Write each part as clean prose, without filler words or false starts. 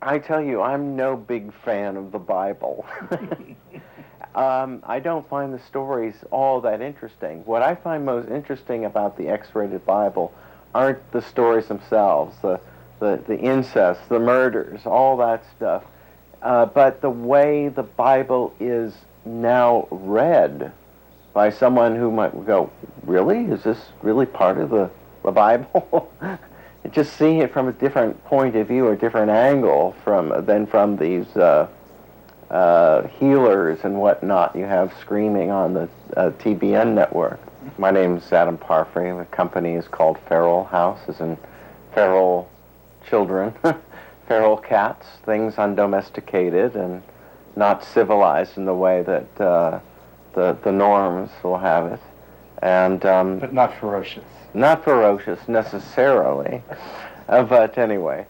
I tell you, I'm no big fan of the Bible. I don't find the stories all that interesting. What I find most interesting about the X-rated Bible aren't the stories themselves, the incest, the murders, all that stuff, but the way the Bible is now read by someone who might go, really? Is this really part of the Bible? Just seeing it from a different point of view, a different angle than from these healers and whatnot you have screaming on the TBN network. My name's Adam Palfrey. The company is called Feral House, as in feral children, feral cats, things undomesticated and not civilized in the way that the norms will have it. And but not ferocious. Not ferocious necessarily, but anyway,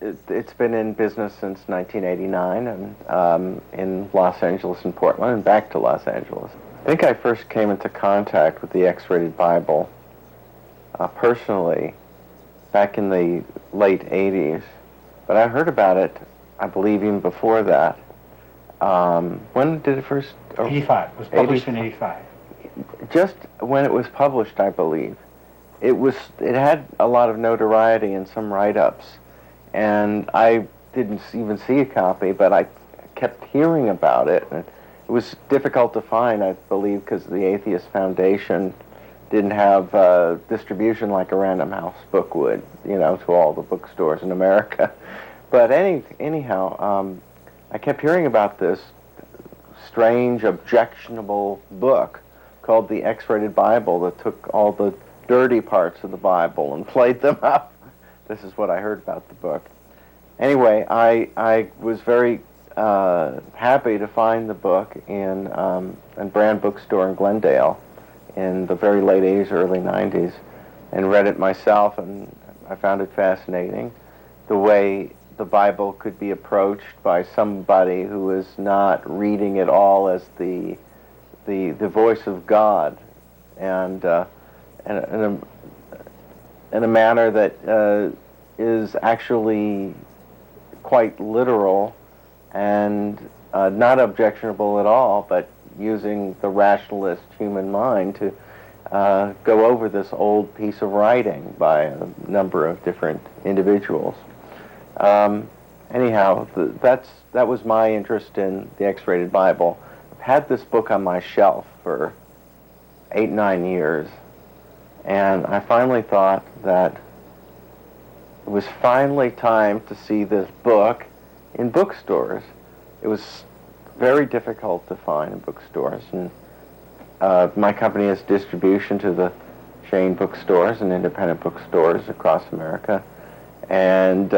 it's been in business since 1989, and in Los Angeles and Portland, and back to Los Angeles. I think I first came into contact with the X-rated Bible personally back in the late 80s, but I heard about it, I believe, even before that. When did it first? 85. It was published in 85. Just when it was published, I believe. It had a lot of notoriety in some write-ups, and I didn't even see a copy, but I kept hearing about it. And it was difficult to find, I believe, because the Atheist Foundation didn't have distribution like a Random House book would, to all the bookstores in America. But anyhow, I kept hearing about this strange, objectionable book called the X-rated Bible that took all the dirty parts of the Bible and played them up. This is what I heard about the book. Anyway, I was very happy to find the book in Brand Bookstore in Glendale in the very late 80s, early 90s, and read it myself, and I found it fascinating, the way the Bible could be approached by somebody who is not reading it all as the voice of God, and in a manner that is actually quite literal and not objectionable at all, but using the rationalist human mind to go over this old piece of writing by a number of different individuals. Anyhow, that was my interest in the X-rated Bible. Had this book on my shelf for 8-9 years, and I finally thought that it was finally time to see this book in bookstores. It was very difficult to find in bookstores, and my company has distribution to the chain bookstores and independent bookstores across America, and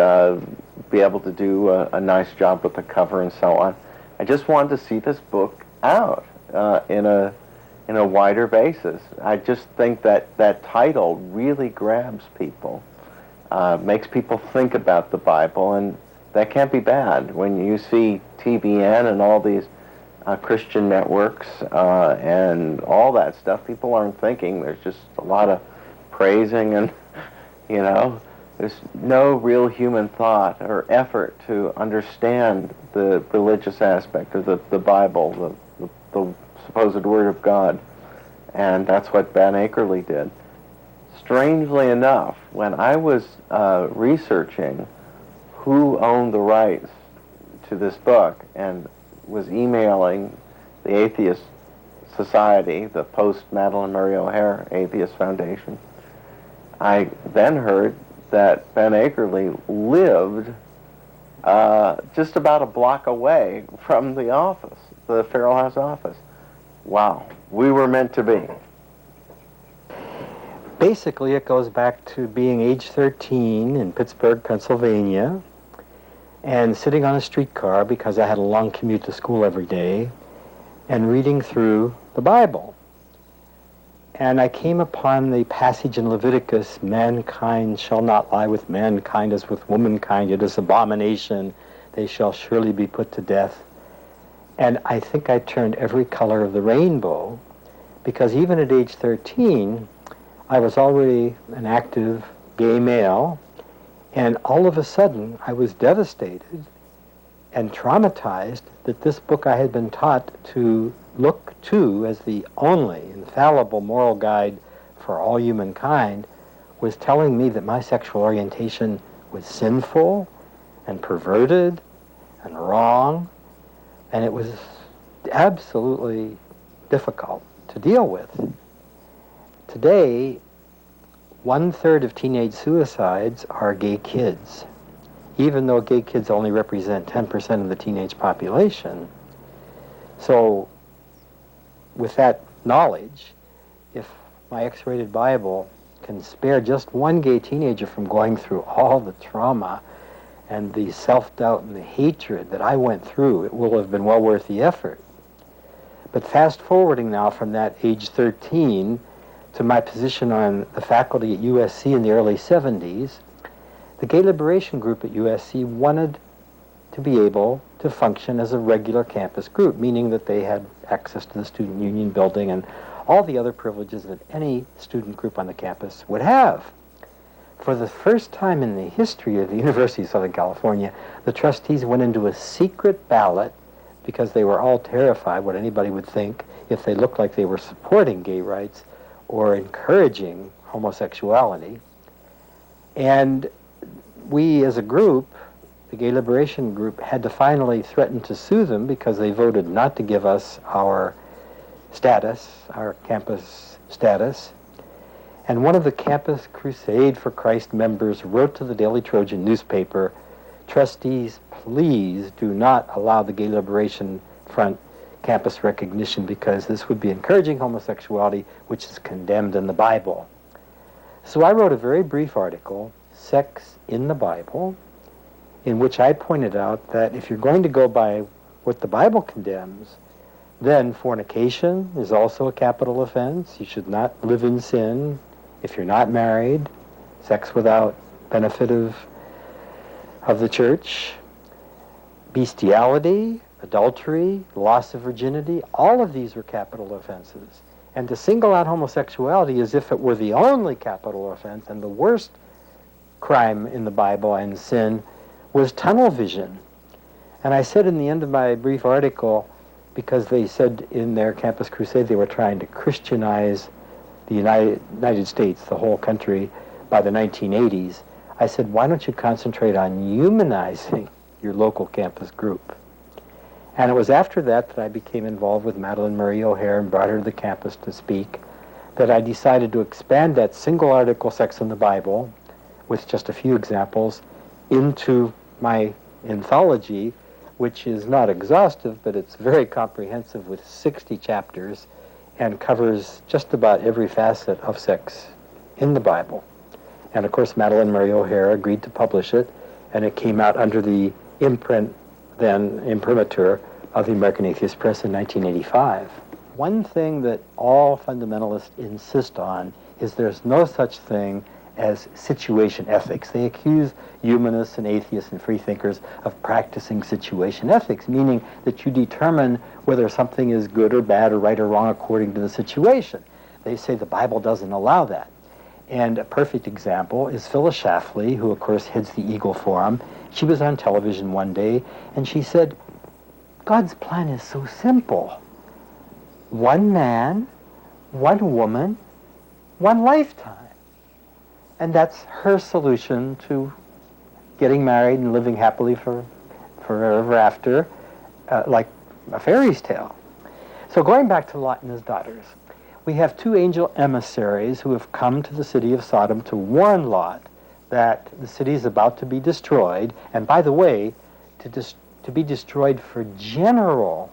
be able to do a nice job with the cover and so on. I just wanted to see this book out in a wider basis. I just think that title really grabs people, makes people think about the Bible, and that can't be bad. When you see TBN and all these Christian networks and all that stuff, people aren't thinking. There's just a lot of praising, and there's no real human thought or effort to understand the religious aspect of the Bible, the supposed Word of God. And that's what Ben Akerley did. Strangely enough, when I was researching who owned the rights to this book and was emailing the Atheist Society, the post-Madeleine Murray O'Hair Atheist Foundation, I then heard that Ben Akerley lived just about a block away from the office, the Feral House office. Wow, we were meant to be. Basically, it goes back to being age 13 in Pittsburgh, Pennsylvania, and sitting on a streetcar because I had a long commute to school every day, and reading through the Bible. And I came upon the passage in Leviticus, mankind shall not lie with mankind as with womankind, it is abomination, they shall surely be put to death. And I think I turned every color of the rainbow, because even at age 13, I was already an active gay male, and all of a sudden I was devastated and traumatized that this book I had been taught to look to as the only infallible moral guide for all humankind was telling me that my sexual orientation was sinful and perverted and wrong, and it was absolutely difficult to deal with. Today, 1/3 of teenage suicides are gay kids. Even though gay kids only represent 10% of the teenage population. So, with that knowledge, if my X-rated Bible can spare just one gay teenager from going through all the trauma and the self-doubt and the hatred that I went through, it will have been well worth the effort. But fast forwarding now from that age 13 to my position on the faculty at USC in the early 70s, the Gay Liberation Group at USC wanted to be able to function as a regular campus group, meaning that they had access to the student union building and all the other privileges that any student group on the campus would have. For the first time in the history of the University of Southern California, the trustees went into a secret ballot because they were all terrified what anybody would think if they looked like they were supporting gay rights or encouraging homosexuality. And we as a group, the Gay Liberation Group, had to finally threaten to sue them because they voted not to give us our status, our campus status. And one of the Campus Crusade for Christ members wrote to the Daily Trojan newspaper, "Trustees, please do not allow the Gay Liberation Front campus recognition because this would be encouraging homosexuality, which is condemned in the Bible." So I wrote a very brief article, Sex in the Bible, in which I pointed out that if you're going to go by what the Bible condemns, then fornication is also a capital offense. You should not live in sin if you're not married, sex without benefit of the church, bestiality, adultery, loss of virginity, all of these were capital offenses. And to single out homosexuality as if it were the only capital offense and the worst crime in the Bible and sin was tunnel vision. And I said in the end of my brief article, because they said in their Campus Crusade they were trying to Christianize the United States, the whole country, by the 1980s, I said, why don't you concentrate on humanizing your local campus group? And it was after that that I became involved with Madalyn Murray O'Hair and brought her to the campus to speak, that I decided to expand that single article, Sex in the Bible, with just a few examples, into my anthology, which is not exhaustive, but it's very comprehensive with 60 chapters and covers just about every facet of sex in the Bible. And of course, Madalyn Murray O'Hair agreed to publish it, and it came out under the imprint, then imprimatur, of the American Atheist Press in 1985. One thing that all fundamentalists insist on is there's no such thing as situation ethics. They accuse humanists and atheists and freethinkers of practicing situation ethics, meaning that you determine whether something is good or bad or right or wrong according to the situation. They say the Bible doesn't allow that. And a perfect example is Phyllis Schlafly, who of course heads the Eagle Forum. She was on television one day and she said, God's plan is so simple. One man, one woman, one lifetime. And that's her solution to getting married and living happily forever after, like a fairy's tale. So going back to Lot and his daughters, we have two angel emissaries who have come to the city of Sodom to warn Lot that the city is about to be destroyed, and by the way, to be destroyed for general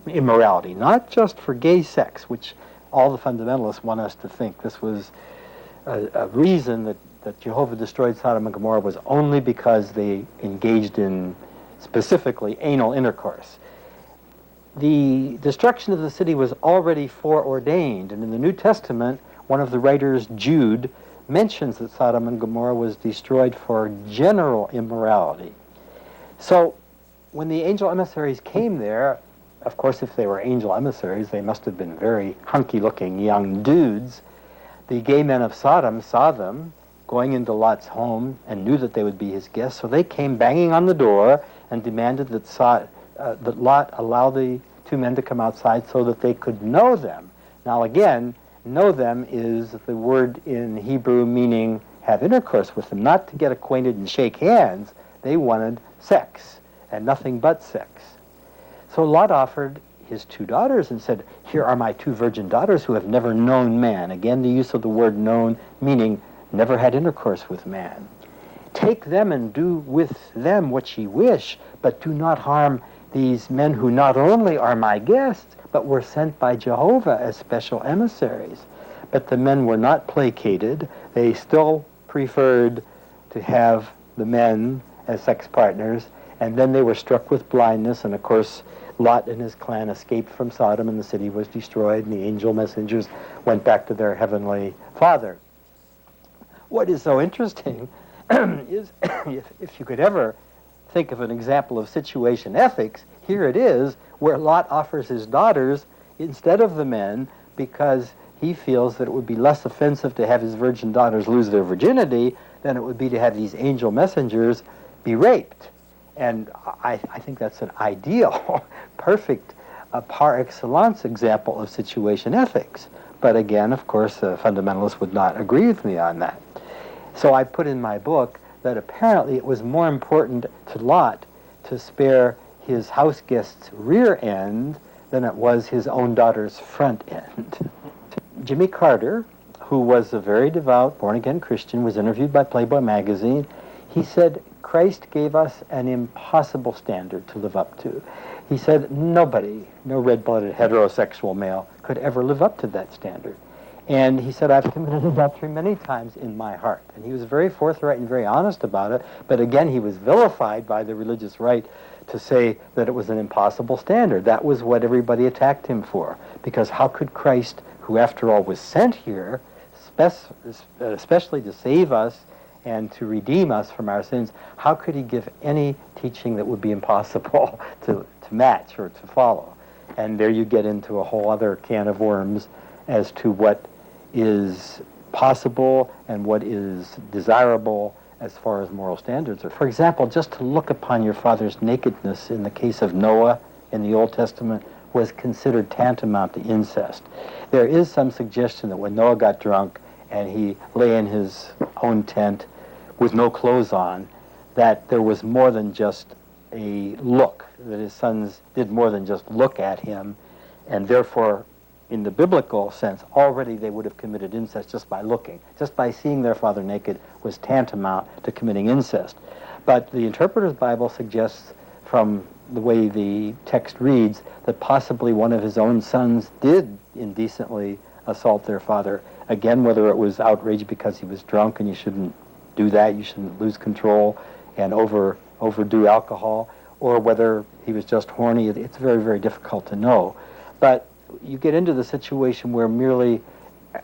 immorality, not just for gay sex, which all the fundamentalists want us to think this was a reason that Jehovah destroyed Sodom and Gomorrah was only because they engaged in specifically anal intercourse. The destruction of the city was already foreordained, and in the New Testament, one of the writers, Jude, mentions that Sodom and Gomorrah was destroyed for general immorality. So when the angel emissaries came there, of course, if they were angel emissaries, they must have been very hunky-looking young dudes. The gay men of Sodom saw them going into Lot's home and knew that they would be his guests, so they came banging on the door and demanded that Lot allow the two men to come outside so that they could know them. Now again, know them is the word in Hebrew meaning have intercourse with them, not to get acquainted and shake hands. They wanted sex, and nothing but sex. So Lot offered his two daughters and said, here are my two virgin daughters who have never known man. Again, the use of the word known meaning never had intercourse with man. Take them and do with them what ye wish, but do not harm these men who not only are my guests, but were sent by Jehovah as special emissaries. But the men were not placated. They still preferred to have the men as sex partners, and then they were struck with blindness, and of course Lot and his clan escaped from Sodom, and the city was destroyed, and the angel messengers went back to their heavenly Father. What is so interesting is, if you could ever think of an example of situation ethics, here it is, where Lot offers his daughters instead of the men because he feels that it would be less offensive to have his virgin daughters lose their virginity than it would be to have these angel messengers be raped. And I think that's an ideal, perfect, par excellence example of situation ethics. But again, of course, fundamentalists would not agree with me on that. So I put in my book that apparently it was more important to Lot to spare his house guest's rear end than it was his own daughter's front end. Jimmy Carter, who was a very devout, born-again Christian, was interviewed by Playboy magazine. He said, Christ gave us an impossible standard to live up to. He said, nobody, no red-blooded heterosexual male, could ever live up to that standard. And he said, I've committed adultery many times in my heart. And he was very forthright and very honest about it. But again, he was vilified by the religious right to say that it was an impossible standard. That was what everybody attacked him for. Because how could Christ, who after all was sent here, especially to save us and to redeem us from our sins, how could he give any teaching that would be impossible to match or to follow? And there you get into a whole other can of worms as to what is possible and what is desirable as far as moral standards are. For example, just to look upon your father's nakedness in the case of Noah in the Old Testament was considered tantamount to incest. There is some suggestion that when Noah got drunk and he lay in his own tent with no clothes on, that there was more than just a look, that his sons did more than just look at him, and therefore in the biblical sense, already they would have committed incest just by looking. Just by seeing their father naked was tantamount to committing incest. But the Interpreter's Bible suggests, from the way the text reads, that possibly one of his own sons did indecently assault their father. Again, whether it was outrage because he was drunk and you shouldn't do that, you shouldn't lose control and overdo alcohol, or whether he was just horny, it's very, very difficult to know. But you get into the situation where merely,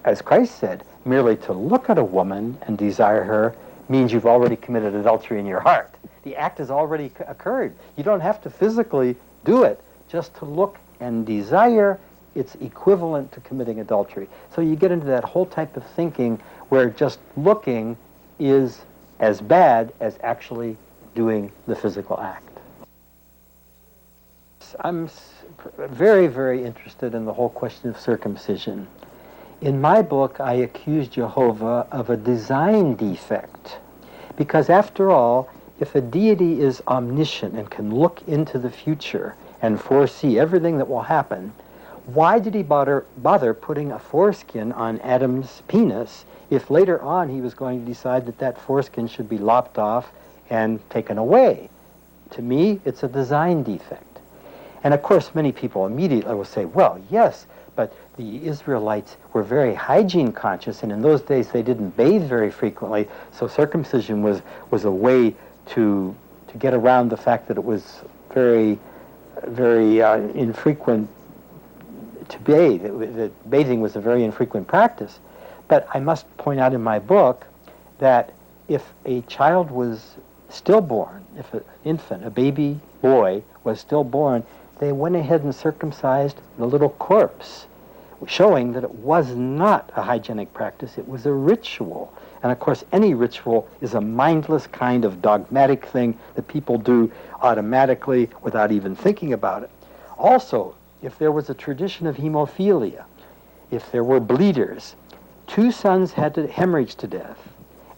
as Christ said, merely to look at a woman and desire her means you've already committed adultery in your heart. The act has already occurred. You don't have to physically do it. Just to look and desire, it's equivalent to committing adultery. So you get into that whole type of thinking where just looking is as bad as actually doing the physical act. I'm very, very interested in the whole question of circumcision. In my book, I accuse Jehovah of a design defect. Because after all, if a deity is omniscient and can look into the future and foresee everything that will happen, why did he bother putting a foreskin on Adam's penis if later on he was going to decide that that foreskin should be lopped off and taken away? To me, it's a design defect. And of course, many people immediately will say, well, yes, but the Israelites were very hygiene conscious, and in those days they didn't bathe very frequently, so circumcision was a way to get around the fact that it was very infrequent to bathe. That bathing was a very infrequent practice. But I must point out in my book that if a child was stillborn, if an infant, a baby boy, was stillborn, they went ahead and circumcised the little corpse, showing that it was not a hygienic practice, it was a ritual. And of course, any ritual is a mindless kind of dogmatic thing that people do automatically without even thinking about it. Also, if there was a tradition of hemophilia, if there were bleeders, 2 sons had to hemorrhage to death,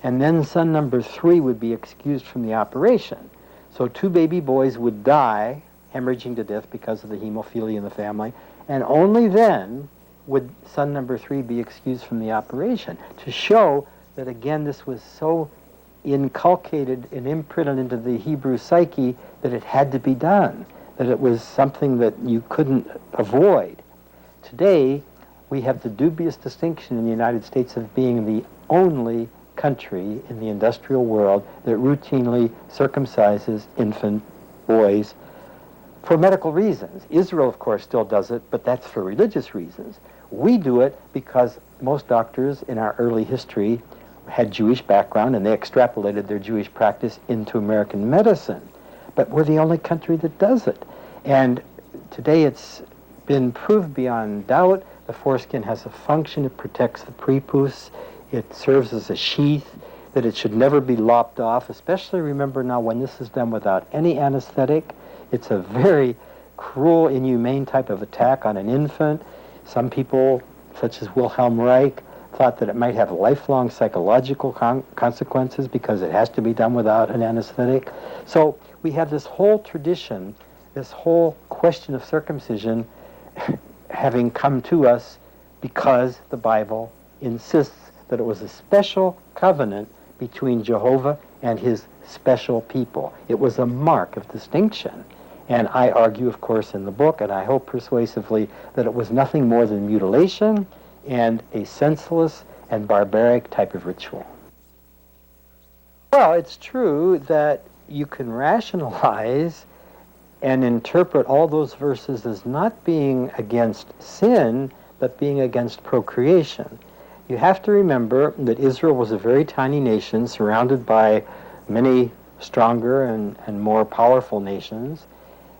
and then son number 3 would be excused from the operation. So 2 baby boys would die hemorrhaging to death because of the hemophilia in the family, and only then would son number 3 be excused from the operation, to show that, again, this was so inculcated and imprinted into the Hebrew psyche that it had to be done, that it was something that you couldn't avoid. Today, we have the dubious distinction in the United States of being the only country in the industrial world that routinely circumcises infant boys for medical reasons. Israel, of course, still does it, but that's for religious reasons. We do it because most doctors in our early history had Jewish background, and they extrapolated their Jewish practice into American medicine. But we're the only country that does it. And today it's been proved beyond doubt the foreskin has a function. It protects the prepuce. It serves as a sheath, that it should never be lopped off, especially, remember now, when this is done without any anesthetic. It's a very cruel, inhumane type of attack on an infant. Some people, such as Wilhelm Reich, thought that it might have lifelong psychological consequences because it has to be done without an anesthetic. So we have this whole tradition, this whole question of circumcision having come to us because the Bible insists that it was a special covenant between Jehovah and his special people. It was a mark of distinction. And I argue, of course, in the book, and I hope persuasively, that it was nothing more than mutilation and a senseless and barbaric type of ritual. Well, it's true that you can rationalize and interpret all those verses as not being against sin, but being against procreation. You have to remember that Israel was a very tiny nation surrounded by many stronger and more powerful nations,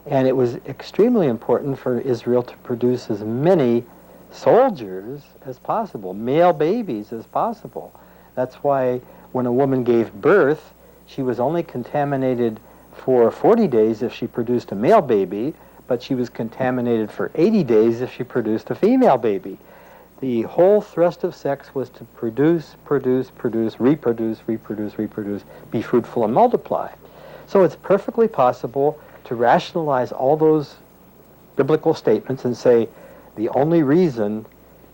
and it was extremely important for Israel to produce as many soldiers as possible, male babies as possible. That's why when a woman gave birth, she was only contaminated for 40 days if she produced a male baby, but she was contaminated for 80 days if she produced a female baby. The whole thrust of sex was to produce, reproduce, be fruitful and multiply. So it's perfectly possible to rationalize all those biblical statements and say the only reason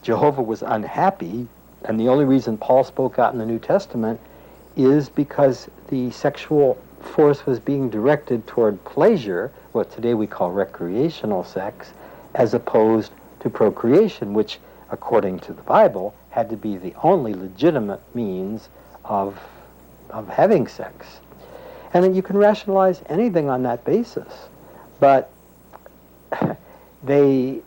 Jehovah was unhappy and the only reason Paul spoke out in the New Testament is because the sexual force was being directed toward pleasure, what today we call recreational sex, as opposed to procreation, which, according to the Bible, had to be the only legitimate means of having sex. And then you can rationalize anything on that basis. But they,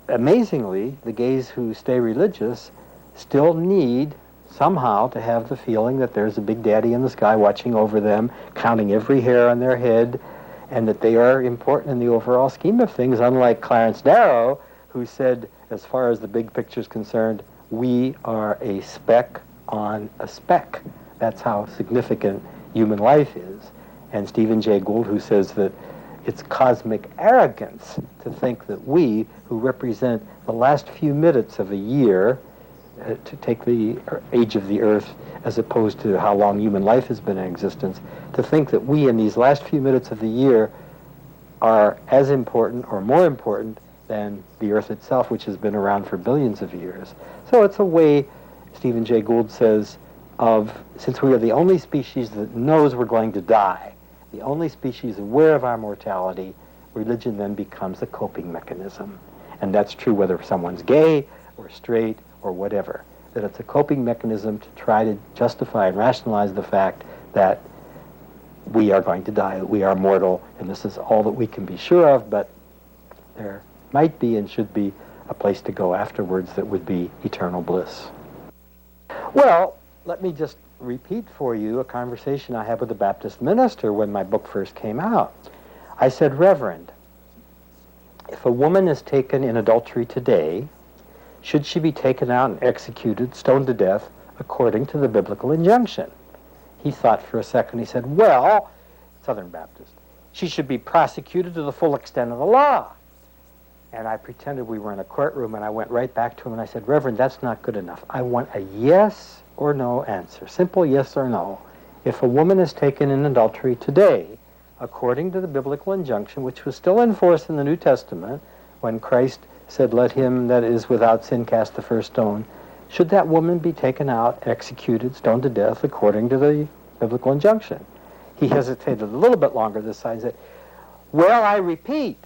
amazingly, the gays who stay religious still need somehow to have the feeling that there's a big daddy in the sky watching over them, counting every hair on their head, and that they are important in the overall scheme of things, unlike Clarence Darrow, who said, as far as the big picture is concerned, we are a speck on a speck. That's how significant human life is. And Stephen Jay Gould, who says that it's cosmic arrogance to think that we, who represent the last few minutes of a year, to take the age of the earth as opposed to how long human life has been in existence, to think that we in these last few minutes of the year are as important or more important than the earth itself, which has been around for billions of years. So it's a way, Stephen Jay Gould says, of, since we are the only species that knows we're going to die, the only species aware of our mortality, religion then becomes a coping mechanism. and that's true whether someone's gay or straight or whatever, that it's a coping mechanism to try to justify and rationalize the fact that we are going to die, we are mortal, and this is all that we can be sure of, but there might be and should be a place to go afterwards that would be eternal bliss. Well, let me just repeat for you a conversation I had with a Baptist minister when my book first came out. I said, Reverend, if a woman is taken in adultery today, should she be taken out and executed, stoned to death, according to the biblical injunction? He thought for a second. He said, well, Southern Baptist, she should be prosecuted to the full extent of the law. And I pretended we were in a courtroom, and I went right back to him and I said, Reverend, that's not good enough. I want a yes or no answer, simple yes or no. If a woman is taken in adultery today, according to the biblical injunction, which was still in force in the New Testament, when Christ said, let him that is without sin cast the first stone, should that woman be taken out, executed, stoned to death, according to the biblical injunction? He hesitated a little bit longer this side and said, well, I repeat,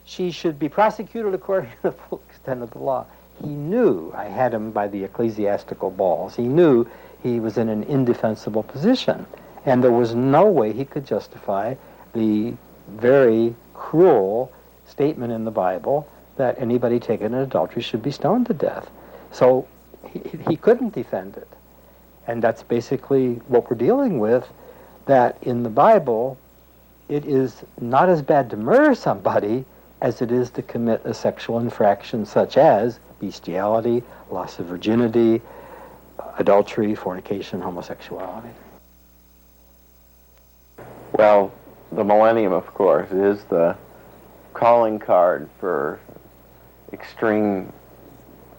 she should be prosecuted according to the full extent of the law. He knew, I had him by the ecclesiastical balls, he knew he was in an indefensible position, and there was no way he could justify the very cruel statement in the Bible that anybody taken in adultery should be stoned to death. So he couldn't defend it. And that's basically what we're dealing with, that in the Bible, it is not as bad to murder somebody as it is to commit a sexual infraction such as bestiality, loss of virginity, adultery, fornication, homosexuality. Well, the millennium, of course, is the calling card for extreme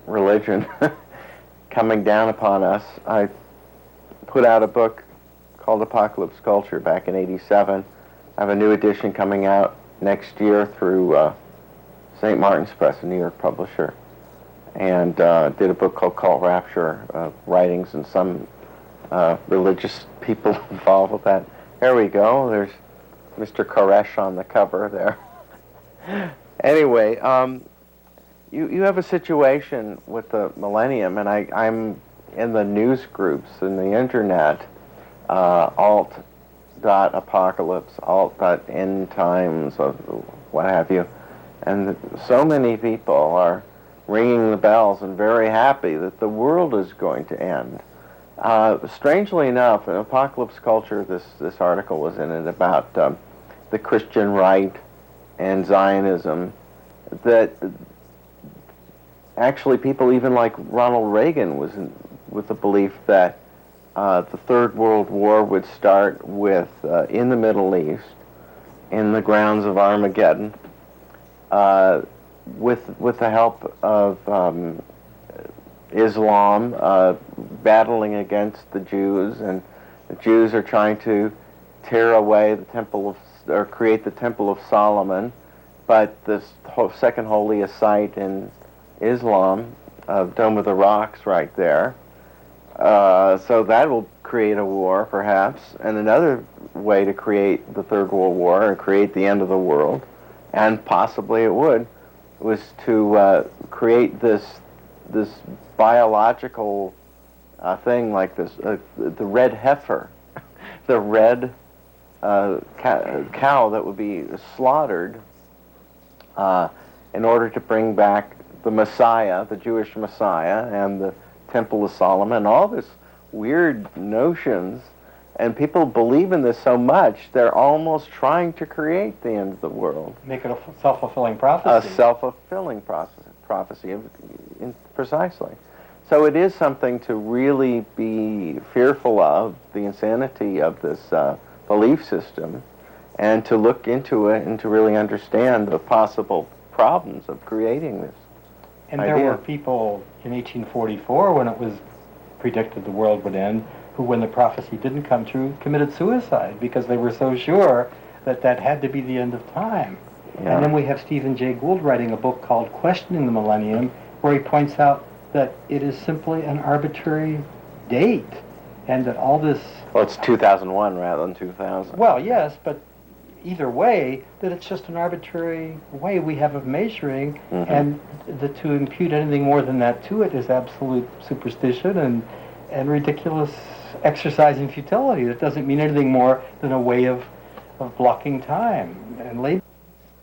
religion coming down upon us. I put out a book called Apocalypse Culture back in '87. I have a new edition coming out next year through St. Martin's Press, a New York publisher, and did a book called Cult Rapture, writings and some religious people involved with that. There we go. There's Mr. Koresh on the cover there. Anyway, you have a situation with the millennium, and I'm in the news groups and the internet, alt.apocalypse, alt.end times, of what have you, and so many people are ringing the bells and very happy that the world is going to end. Strangely enough, in Apocalypse Culture, this article was in it about the Christian right and Zionism, that actually people even like Ronald Reagan was with the belief that the Third World War would start with in the Middle East, in the grounds of Armageddon, with the help of Islam battling against the Jews, and the Jews are trying to tear away the temple of, or create the Temple of Solomon, but the second holiest site in Islam, Dome of the Rocks right there. So that will create a war, perhaps. And another way to create the Third World War and create the end of the world, and possibly it would, was to create this biological thing like this, the red heifer, the red cow that would be slaughtered in order to bring back the Messiah, the Jewish Messiah, and the Temple of Solomon, all this weird notions, and people believe in this so much, they're almost trying to create the end of the world. Make it a self-fulfilling prophecy. A self-fulfilling prophecy, precisely. So it is something to really be fearful of, the insanity of this belief system, and to look into it and to really understand the possible problems of creating this. And there were people in 1844, when it was predicted the world would end, who, when the prophecy didn't come true, committed suicide because they were so sure that that had to be the end of time. Yeah. And then we have Stephen Jay Gould writing a book called Questioning the Millennium, where he points out that it is simply an arbitrary date, and that all this... Well, it's 2001 rather than 2000. Well, yes, but either way, that it's just an arbitrary way we have of measuring, and to impute anything more than that to it is absolute superstition and ridiculous exercise in futility. That doesn't mean anything more than a way of blocking time and labor.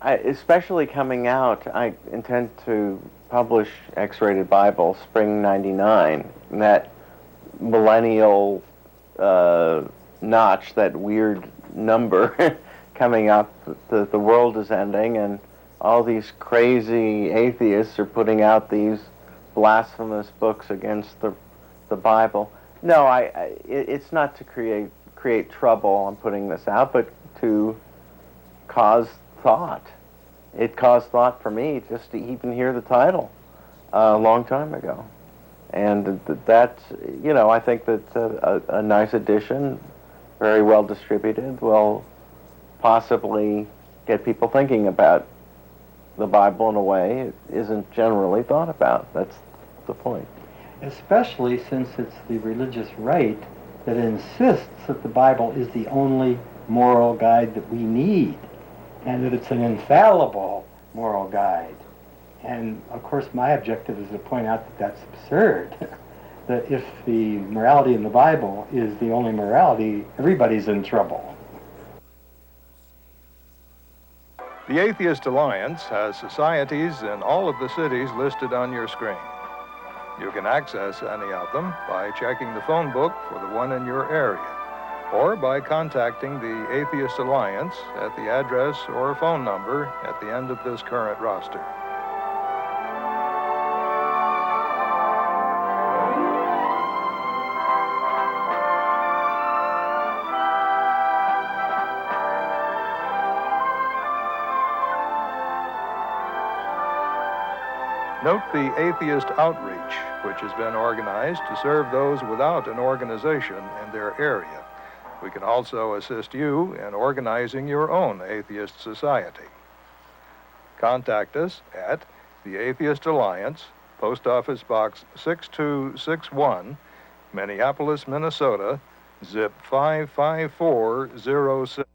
Especially coming out, I intend to publish X-Rated Bible spring '99. And that millennial notch, that weird number coming up, the world is ending, and all these crazy atheists are putting out these blasphemous books against the Bible. No, it's not to create trouble. I'm putting this out, but to cause thought. It caused thought for me just to even hear the title a long time ago. And that's, I think that a nice edition, very well distributed, will possibly get people thinking about the Bible in a way it isn't generally thought about. That's the point. Especially since it's the religious right that insists that the Bible is the only moral guide that we need, and that it's an infallible moral guide. And of course my objective is to point out that that's absurd. That if the morality in the Bible is the only morality, everybody's in trouble. The Atheist Alliance has societies in all of the cities listed on your screen. You can access any of them by checking the phone book for the one in your area, or by contacting the Atheist Alliance at the address or phone number at the end of this current roster. Note the Atheist Outreach, which has been organized to serve those without an organization in their area. We can also assist you in organizing your own atheist society. Contact us at the Atheist Alliance, Post Office Box 6261, Minneapolis, Minnesota, zip 55406.